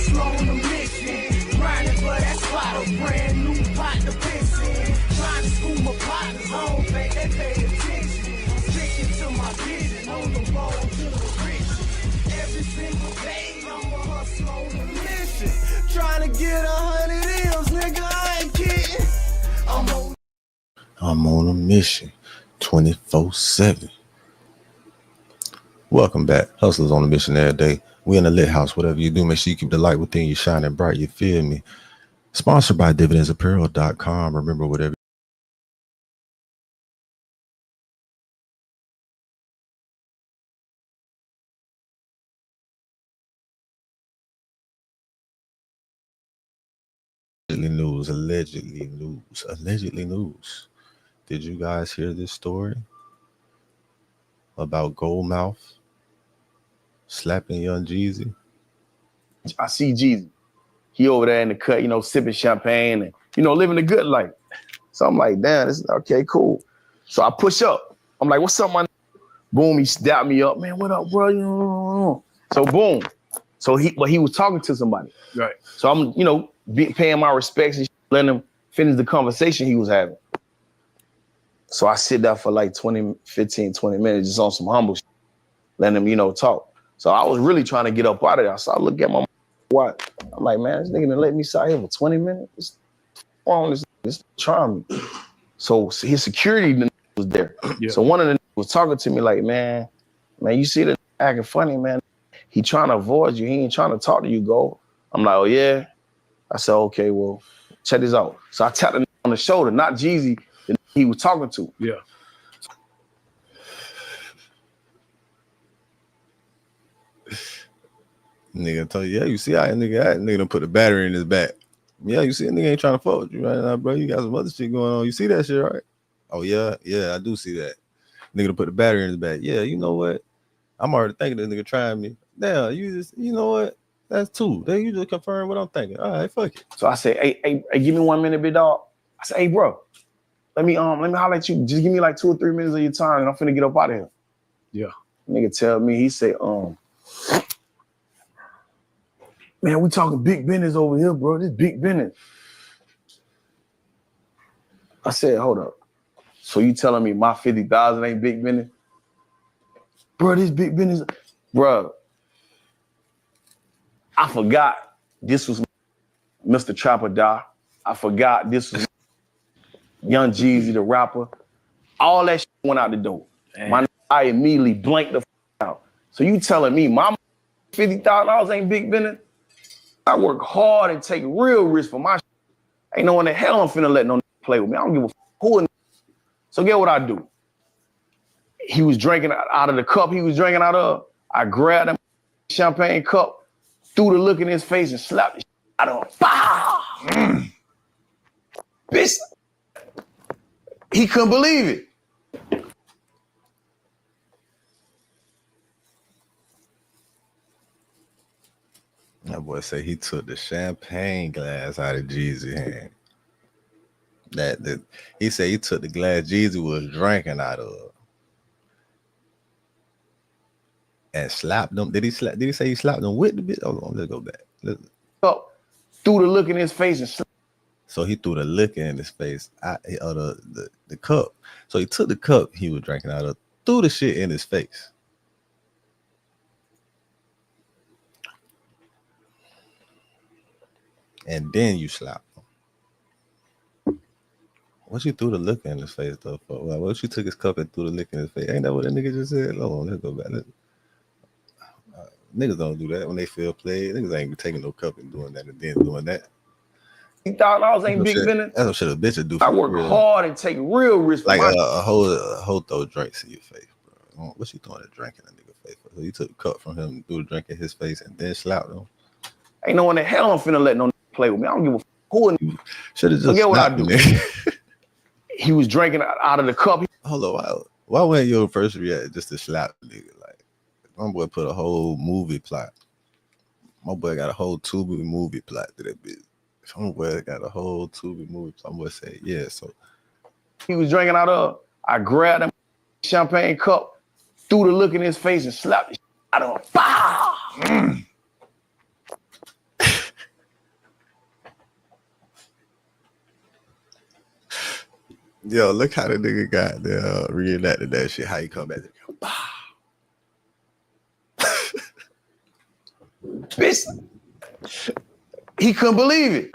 hustle on the mission. Grinding for that spot, a brand new pot to piss in. Trying to school my partners home, they pay attention. Sticking to my vision, on the road to the riches. Every single day, I'm a hustle on the mission. Trying to get 100 M's, nigga, I ain't kidding. I'm on a mission 24/7. Welcome back. Hustlers on a mission every day. We in the lit house. Whatever you do, make sure you keep the light within you shining bright. You feel me? Sponsored by dividendsapparel.com. Remember, whatever allegedly news. Did you guys hear this story about Goldmouf slapping young Jeezy? I see Jeezy. He over there in the cut, sipping champagne and, living a good life. So I'm like, damn, this is okay, cool. So I push up. I'm like, what's up, my boom, he dapped me up. Man, what up, bro? So boom. So he was talking to somebody. Right. So I'm, paying my respects and letting him finish the conversation he was having. So I sit there for like 15, 20 minutes just on some humble shit, letting him, talk. So I was really trying to get up out of there. So I look at my watch. I'm like, man, this nigga done let me sit here for 20 minutes. This trying me. So his security was there. Yeah. So one of them was talking to me like, man, you see that acting funny, man. He trying to avoid you. He ain't trying to talk to you, Go. I'm like, oh, yeah? I said, okay, well, check this out. So I tapped him on the shoulder, not Jeezy, the he was talking to. Yeah. Nigga told you, yeah, you see how that nigga done put a battery in his back. Yeah, you see a nigga ain't trying to fuck with you right now, bro. You got some other shit going on. You see that shit, right? Oh, yeah, I do see that. Nigga done put the battery in his back. Yeah, you know what? I'm already thinking this nigga trying me. Damn, you know what? That's two. Then you just confirm what I'm thinking. All right, fuck it. So I said, hey, give me 1 minute, big dog. I said, hey, bro, let me holler at you. Just give me like 2 or 3 minutes of your time and I'm finna get up out of here. Yeah. Nigga tell me, he said, man, we talking big business over here, bro. This big business. I said, hold up. So you telling me my 50,000 ain't big business? Bro, this big business. Bro, I forgot this was Mr. Trapper Die. I forgot this was Young Jeezy, the rapper. All that shit went out the door. I immediately blanked the out. So you telling me my $50,000 ain't big business? I work hard and take real risks for my shit. Ain't no one the hell I'm finna let no play with me. I don't give a who. So get what I do. He was drinking out of the cup he was drinking out of. I grabbed him champagne cup, threw the look in his face and slapped the shit out of him. Bah! Bitch. He couldn't believe it. That boy say he took the champagne glass out of Jeezy's hand. He said he took the glass Jeezy was drinking out of and slapped them. Did he say he slapped them with the bitch? Hold on, let's go back. Threw the look in his face and slapped. So he threw the liquor in his face out of the cup. So he took the cup he was drinking out of, threw the shit in his face. And then you slapped him. What you threw the liquor in his face though for? Well, what you took his cup and threw the liquor in his face? Ain't that what that nigga just said? Hold on, let's go back. Niggas don't do that when they feel played. Niggas ain't taking no cup and doing that and then doing that. $50,000 ain't big business. That's what shit a bitch would do. I work hard and take real risks. Like a whole throw drinks in your face, bro. What you throwing a drink in a nigga face for? So you took a cup from him and threw a drink in his face and then slapped him. Ain't no one the hell I'm finna let no play with me. I don't give a who. Should have just forget what I do. He was drinking out of the cup. Hold on, why wasn't your first react just to slap the nigga? Like, my boy put a whole movie plot. My boy got a whole Tubi movie plot to that bitch. My boy got a whole Tubi movie. Some boy say, yeah, so. He was drinking out of, I grabbed him champagne cup, threw the look in his face and slapped the shit out of him. Bah! Yo, look how the nigga got there reenacted that shit. How he come back? Bitch, he couldn't believe it.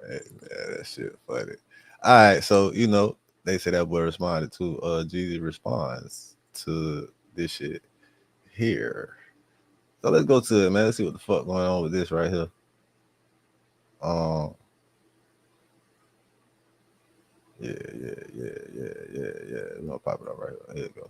Hey, man, that shit funny. All right, so you know they say that boy responded to Jeezy responds to this shit here. So let's go to it, man. Let's see what the fuck going on with this right here. Yeah. We're gonna pop it up right here. Here you go.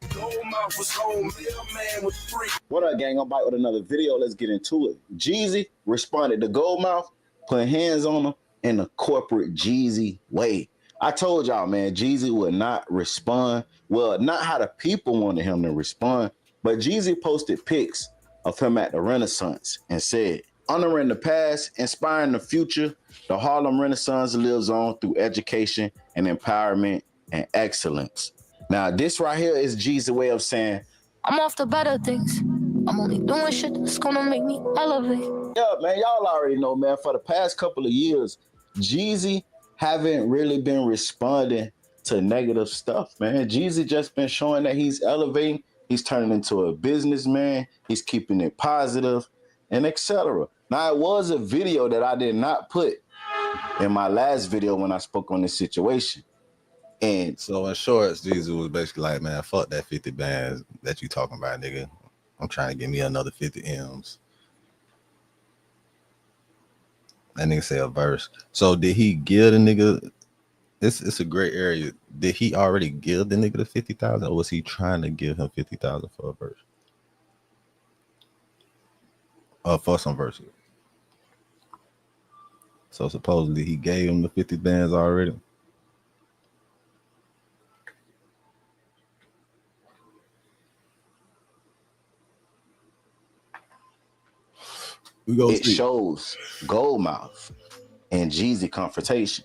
Goldmouf was home, man was free. What up, gang? I'm back with another video. Let's get into it. Jeezy responded to Goldmouf, putting hands on him in the corporate Jeezy way. I told y'all, man, Jeezy would not respond. Well, not how the people wanted him to respond, but Jeezy posted pics of him at the Renaissance and said, honoring the past, inspiring the future, the Harlem Renaissance lives on through education and empowerment and excellence. Now, this right here is Jeezy's way of saying, I'm off to better things. I'm only doing shit that's gonna make me elevate. Yeah, man, y'all already know, man, for the past couple of years, Jeezy haven't really been responding to negative stuff, man. Jeezy just been showing that he's elevating, he's turning into a businessman, he's keeping it positive, and etc. Now, it was a video that I did not put in my last video when I spoke on this situation. And so in shorts, Jeezy was basically like, man, fuck that 50 bands that you talking about, nigga. I'm trying to get me another 50 M's. That nigga say a verse. So did he give the nigga? It's a great area. Did he already give the nigga the 50,000, or was he trying to give him 50,000 for a verse? For some verses. So supposedly he gave him the 50 bands already. It shows Goldmouf and Jeezy confrontation.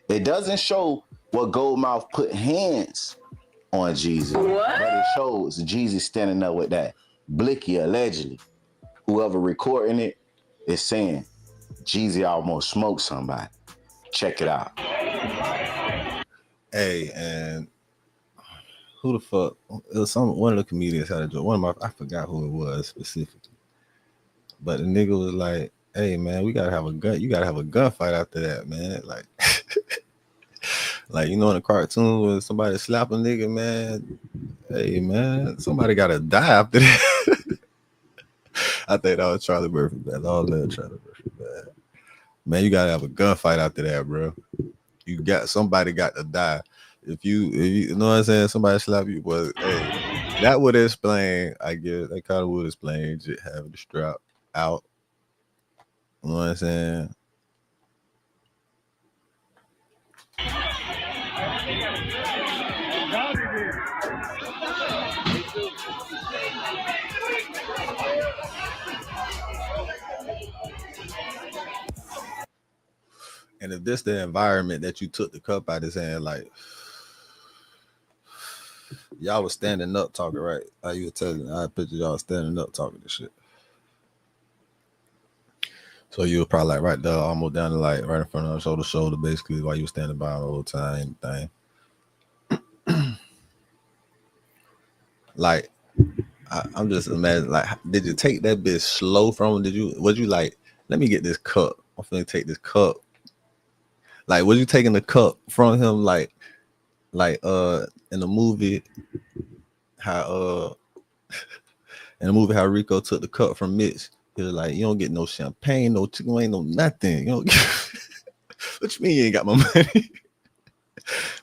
It doesn't show what Goldmouf put hands on Jeezy, but it shows Jeezy standing there with that blicky allegedly. Whoever recording it is saying Jeezy almost smoked somebody. Check it out. Hey, and who the fuck? It was one of the comedians had a joke. I forgot who it was specifically. But the nigga was like, hey man, we gotta have a gun. You gotta have a gunfight after that, man. Like, like you know in the cartoon when somebody slap a nigga, man. Hey man, somebody gotta die after that. I think that was Charlie Murphy, man. I love Charlie Murphy, man. Man, you gotta have a gunfight after that, bro. Somebody got to die. If you know what I'm saying, somebody slap you, but hey, that would explain, I guess that kind of would explain just having the strap out. You know what I'm saying? And if this the environment that you took the cup out his hand, like y'all was standing up talking, right? Like you were telling, I picture y'all standing up talking this shit. So you were probably like right there, almost down the light, right in front of him, shoulder to shoulder, basically, while you were standing by the whole time, anything. Like, I'm just imagining, like, did you take that bitch slow from him? Was you like, let me get this cup. I'm finna take this cup. Like, was you taking the cup from him, like in the movie, how Rico took the cup from Mitch? He was like, you don't get no champagne, no chicken wing, no nothing. You don't get what you mean you ain't got my money?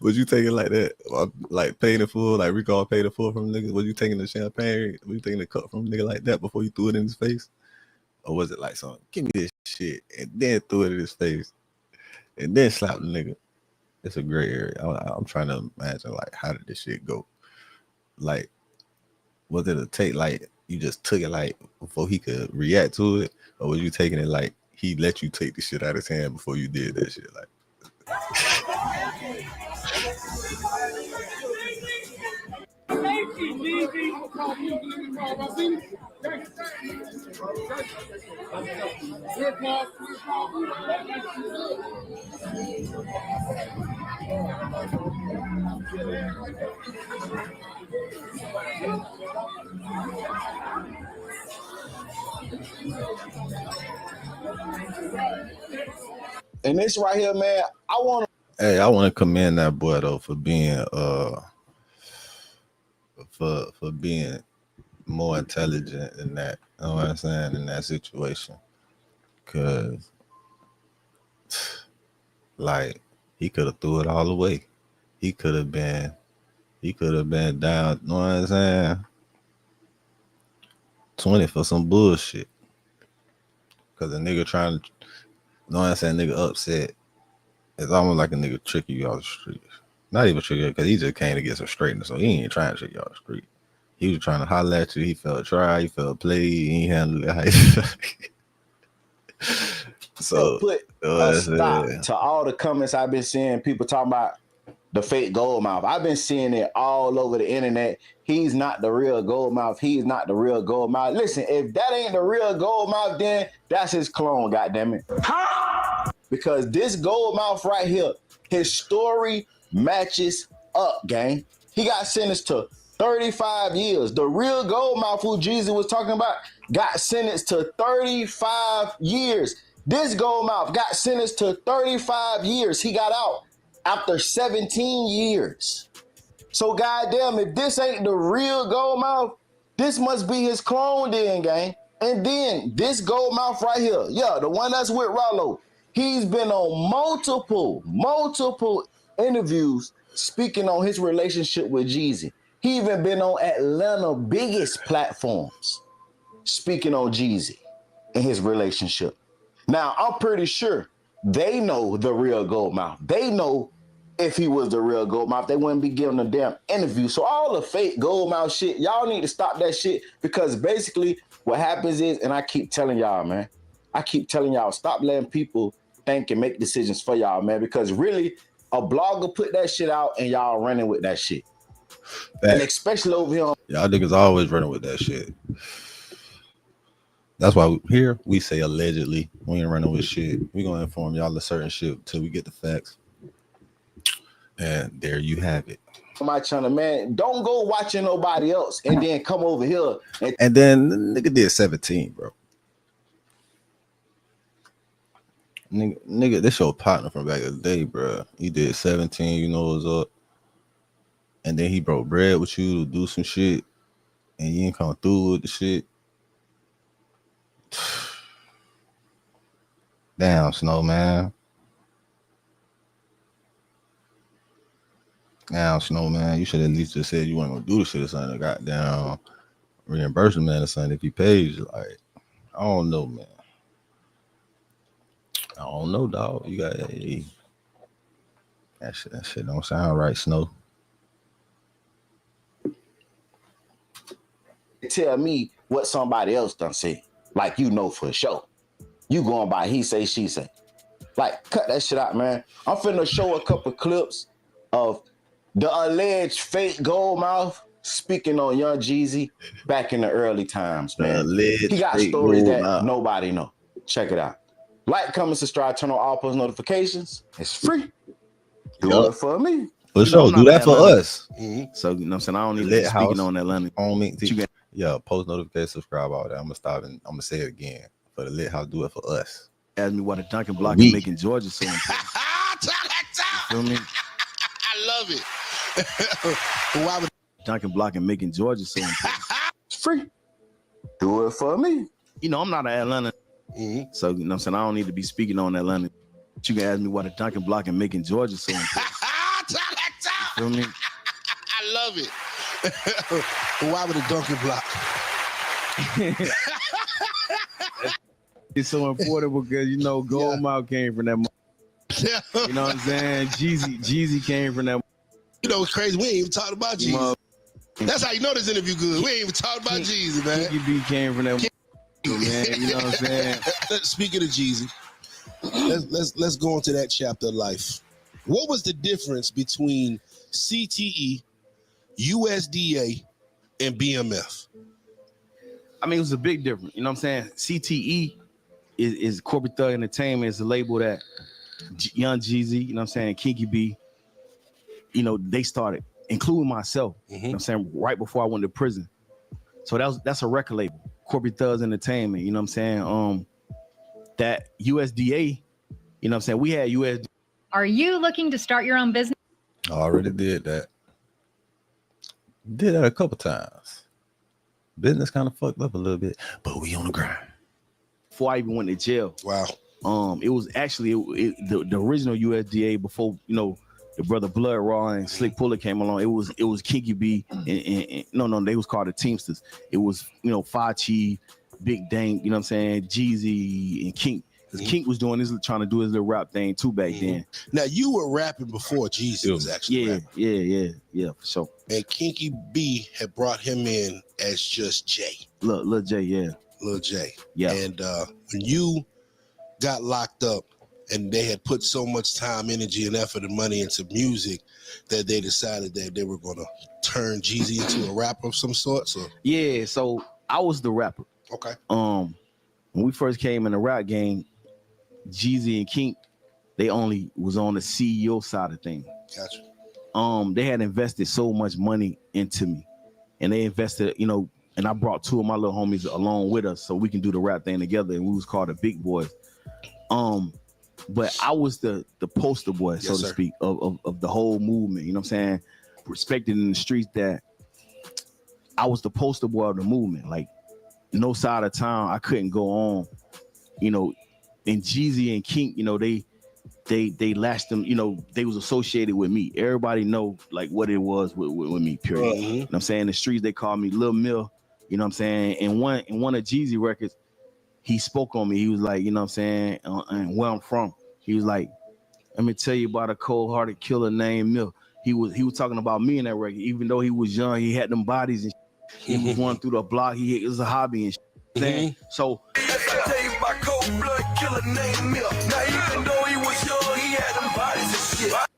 Was you taking like that? Like paying the full, like Rico paid the full from niggas? Was you taking the champagne? Was you taking the cup from a nigga like that before you threw it in his face? Or was it like something, give me this shit, and then threw it in his face, and then slapped the nigga? It's a gray area. I'm trying to imagine, like, how did this shit go? Like, was it a take, like, you just took it, like, before he could react to it? Or was you taking it, like, he let you take the shit out of his hand before you did that shit? Like, And this right here, man, I want to commend that boy though for being for being more intelligent in that. You know what I'm saying, in that situation, because like he could have threw it all away. He could have been down. You know what I'm saying? 20 for some bullshit. Cause a nigga trying to, you know what I'm saying, nigga upset. It's almost like a nigga tricking you off the street. Not even tricking, because he just came to get some straightness, so he ain't trying to trick you off the street. He was trying to holler at you. He felt try. He felt play. He handled it how he felt. So put a stop to all the comments I've been seeing. People talking about the fake Goldmouf. I've been seeing it all over the internet. He's not the real Goldmouf. He's not the real Goldmouf. Listen, if that ain't the real Goldmouf, then that's his clone, goddammit. Because this Goldmouf right here, his story matches up, gang. He got sentenced to 35 years. The real Goldmouf who Jeezy was talking about got sentenced to 35 years. This Goldmouf got sentenced to 35 years. He got out after 17 years. So goddamn, if this ain't the real Goldmouf, this must be his clone then, gang. And then this Goldmouf right here, yeah, the one that's with Rollo, he's been on multiple interviews speaking on his relationship with Jeezy. He even been on Atlanta biggest platforms speaking on Jeezy and his relationship. Now, I'm pretty sure they know the real Goldmouf. They know if he was the real Goldmouf, they wouldn't be giving a damn interview. So all the fake Goldmouf shit, y'all need to stop that shit, because basically what happens is, and I keep telling y'all, man, stop letting people think and make decisions for y'all, man, because really a blogger put that shit out and y'all running with that shit. And especially over here. Y'all niggas always running with that shit. That's why here we say allegedly. We ain't running with shit. We gonna inform y'all of certain shit until we get the facts. And there you have it. My channel, man, don't go watching nobody else and then come over here. And then the nigga did 17, bro. Nigga, this your partner from back in the day, bro. He did 17, you know what's up. And then he broke bread with you to do some shit, and you ain't come through with the shit. Damn, Snow, man. Damn, Snow, man. You should at least just said you weren't gonna do the shit or something. Goddamn reimbursement or something if he pays you. Like, I don't know, man. I don't know, dog. You got that shit don't sound right, Snow. Tell me what somebody else done said. Like, you know for sure. You going by he say, she say. Like, cut that shit out, man. I'm finna show a couple clips of the alleged fake Goldmouf speaking on Young Jeezy back in the early times, man. He got stories that nobody know. Check it out. Like, comment, subscribe, turn on all post notifications. It's free. Do it for me. For sure, do that for us. So, you know what I'm saying? I don't need to be speaking on Atlanta. Yeah, post notification, subscribe, all that. I'm gonna stop and I'm gonna say it again. For the Lit House, do it for us. Ask me why the Dunkin' Block is making Georgia so important. You feel me? I love it. Why would Dunkin' Block and making Georgia so important? It's free. Do it for me. You know, I'm not an Atlanta. So, you know what I'm saying? I don't need to be speaking on Atlanta. But you can ask me why the Dunkin' Block and making Georgia so important. You feel me? I love it. Why would a Dunkin' Block? It's so important because, you know, Goldmouf came from that. You know what I'm saying? Jeezy came from that. You know what's crazy? We ain't even talking about Jeezy. That's how you know this interview good. We ain't even talking about Jeezy, man. Jeezy came from that. Man, you know what I'm saying? Speaking of Jeezy, let's go into that chapter of life. What was the difference between CTE, USDA, and BMF? I mean, it was a big difference. You know what I'm saying? CTE is Corporate Thug Entertainment is the label that Young Jeezy, you know what I'm saying, Kinky B, you know, they started, including myself, you know what I'm saying, right before I went to prison. So that's a record label, Corporate Thugs Entertainment, you know what I'm saying? That USDA, you know what I'm saying, we had USDA. Are you looking to start your own business? I already did that. Did that a couple times. Business kind of fucked up a little bit, but we on the grind. Before I even went to jail. Wow. It was actually the original USDA before, you know, the brother Blood Raw and Slick Puller came along. It was Kinky B and no, they was called the Teamsters. It was, you know, Fachi, Big Dank, you know what I'm saying, Jeezy and Kink. Because Kink was doing this, trying to do his little rap thing too back then. Now you were rapping before Jeezy was actually rapping. Yeah, for sure. And Kinky B had brought him in as just Jay. Lil J, yeah. Lil J. Yeah. And when you got locked up and they had put so much time, energy, and effort and money into music that they decided that they were going to turn Jeezy into a rapper of some sort. So yeah, so I was the rapper. Okay. When we first came in the rap game, Jeezy and Kink, they only was on the CEO side of things. Gotcha. They had invested so much money into me, and they invested, you know, and I brought two of my little homies along with us so we can do the rap thing together, and we was called the Big Boys. But I was the poster boy, so to speak, of the whole movement. You know what I'm saying? Respected in the streets that I was the poster boy of the movement. Like, no side of town I couldn't go on, you know. And Jeezy and Kink, you know, they latched them, you know, they was associated with me. Everybody know like what it was with me, period. You know what I'm saying? In the streets, they called me Lil Mill, you know what I'm saying? And one of Jeezy records, he spoke on me. He was like, you know what I'm saying, and where I'm from. He was like, let me tell you about a cold-hearted killer named Mill. He was talking about me in that record. Even though he was young, he had them bodies and he was running through the block. It was a hobby and shit. So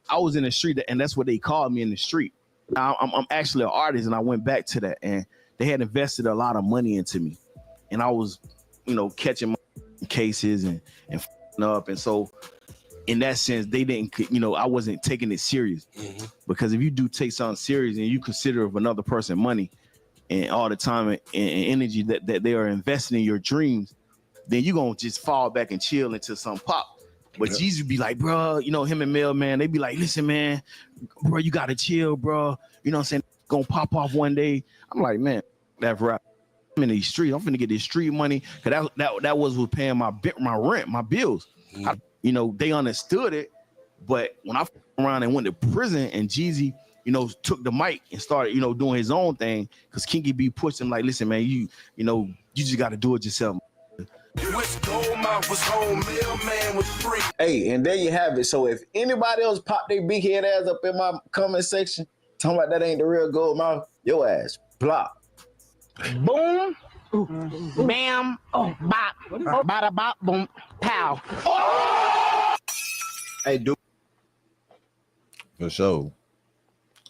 I was in the street, and that's what they called me, in the street. I'm actually an artist, and I went back to that, and they had invested a lot of money into me, and I was, you know, catching my cases and up, and so in that sense, they didn't, you know, I wasn't taking it serious, because if you do take something serious and you consider of another person money and all the time and energy that they are investing in your dreams, then you're gonna just fall back and chill until some pop. But Jeezy be like, bro, you know, him and Mel, man, they be like, listen, man, bro, you gotta chill, bro. You know what I'm saying? Gonna pop off one day. I'm like, man, that's right. I'm in these streets. I'm finna get this street money. Cause that was paying my rent, my bills. You know, they understood it. But when I around and went to prison and Jeezy, you know, took the mic and started, you know, doing his own thing, because Kinky B pushed him like, listen, man, you know, you just gotta do it yourself. Hey, and there you have it. So if anybody else pop their big head ass up in my comment section talking about that ain't the real Goldmouf, your ass block. Boom, bam, bop, bada bop, boom, pow. Hey, dude. For sure.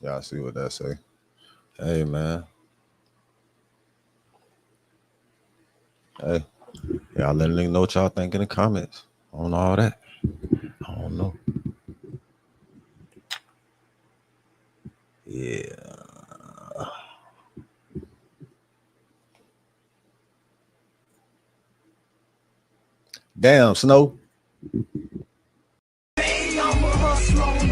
Y'all see what that say. Hey, man. Hey. Y'all let me know what y'all think in the comments on all that. I don't know. Yeah. Damn, Snow. Hey, I'm a hustler.